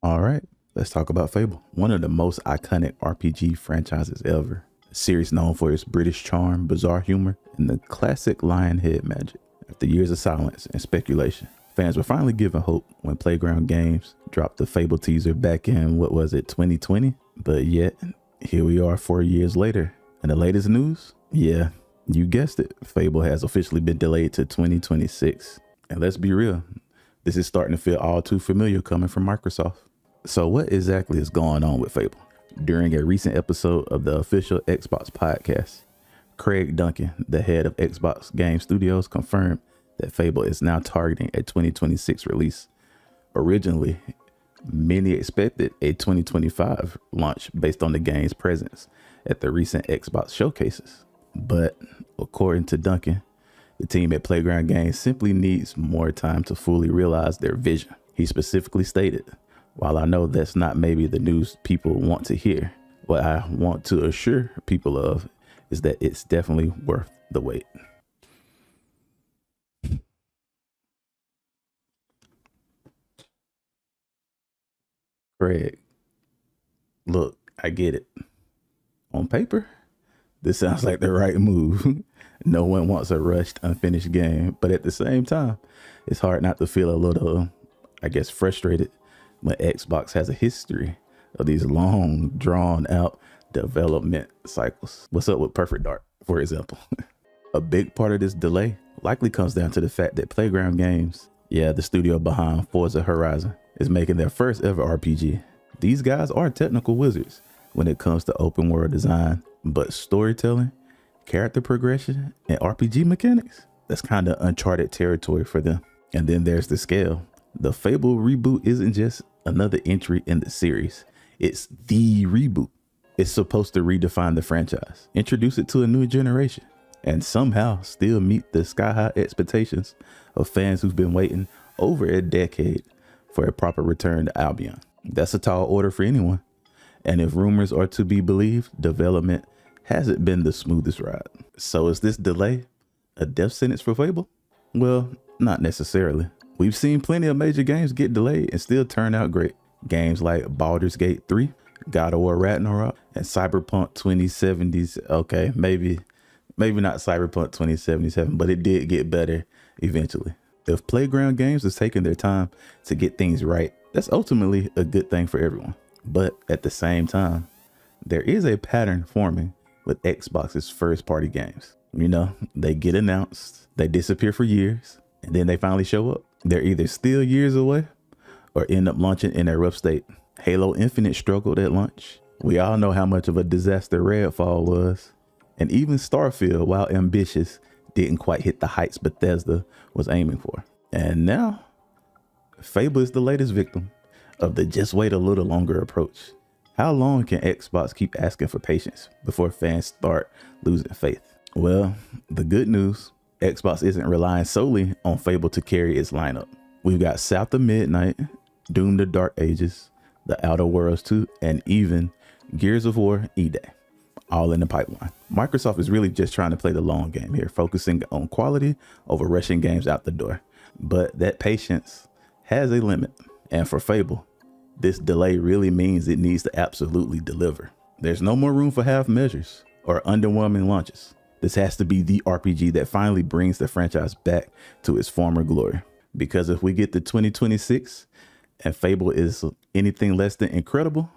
All right, let's talk about Fable, one of the most iconic RPG franchises ever. A series known for its British charm, bizarre humor, and the classic lion head magic. After years of silence and speculation, fans were finally given hope when Playground Games dropped the Fable teaser back in, 2020? But yet, here we are 4 years later. And the latest news? Yeah, you guessed it, Fable has officially been delayed to 2026. And let's be real, this is starting to feel all too familiar coming from Microsoft. So what exactly is going on with Fable? During a recent episode of the official Xbox podcast, Craig Duncan, the head of Xbox Game Studios, confirmed that Fable is now targeting a 2026 release. Originally, many expected a 2025 launch based on the game's presence at the recent Xbox showcases. But according to Duncan, the team at Playground Games simply needs more time to fully realize their vision. He specifically stated, "While I know that's not maybe the news people want to hear, what I want to assure people of is that it's definitely worth the wait." Craig, look, I get it. On paper, this sounds like the right move. No one wants a rushed, unfinished game, but at the same time, it's hard not to feel a little, frustrated when Xbox has a history of these long, drawn out development cycles. What's up with Perfect Dark, for example? A big part of this delay likely comes down to the fact that Playground Games, the studio behind Forza Horizon, is making their first ever RPG. These guys are technical wizards when it comes to open world design, but storytelling, character progression, and RPG mechanics, that's kind of uncharted territory for them. And then there's the scale. The Fable reboot isn't just another entry in the series, it's the reboot. It's supposed to redefine the franchise, introduce it to a new generation, and somehow still meet the sky-high expectations of fans who've been waiting over a decade for a proper return to Albion. That's a tall order for anyone. And if rumors are to be believed, development hasn't been the smoothest ride. So is this delay a death sentence for Fable? Well, not necessarily. We've seen plenty of major games get delayed and still turn out great. Games like Baldur's Gate 3, God of War Ragnarok, and Cyberpunk 2070s. Okay, maybe not Cyberpunk 2077, but it did get better eventually. If Playground Games is taking their time to get things right, that's ultimately a good thing for everyone. But at the same time, there is a pattern forming with Xbox's first party games. You know, they get announced, they disappear for years, and then they finally show up. They're either still years away or end up launching in a rough state. Halo Infinite struggled at launch. We all know how much of a disaster Redfall was. And even Starfield, while ambitious, didn't quite hit the heights Bethesda was aiming for. And now, Fable is the latest victim of the just wait a little longer approach. How long can Xbox keep asking for patience before fans start losing faith? Well, the good news, Xbox isn't relying solely on Fable to carry its lineup. We've got South of Midnight, Doom the Dark Ages, The Outer Worlds 2, and even Gears of War E-Day, all in the pipeline. Microsoft is really just trying to play the long game here, focusing on quality over rushing games out the door. But that patience has a limit. And for Fable, this delay really means it needs to absolutely deliver. There's no more room for half measures or underwhelming launches. This has to be the RPG that finally brings the franchise back to its former glory. Because if we get to 2026 and Fable is anything less than incredible,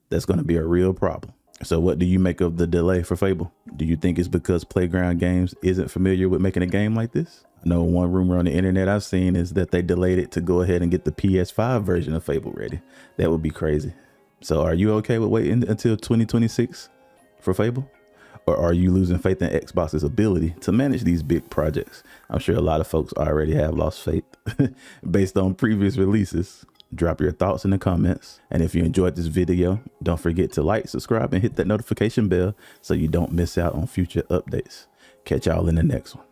that's going to be a real problem. So what do you make of the delay for Fable? Do you think it's because Playground Games isn't familiar with making a game like this? I know one rumor on the internet I've seen is that they delayed it to go ahead and get the PS5 version of Fable ready. That would be crazy. So are you okay with waiting until 2026 for Fable? Or are you losing faith in Xbox's ability to manage these big projects? I'm sure a lot of folks already have lost faith based on previous releases. Drop your thoughts in the comments. And if you enjoyed this video, don't forget to like, subscribe, and hit that notification bell so you don't miss out on future updates. Catch y'all in the next one.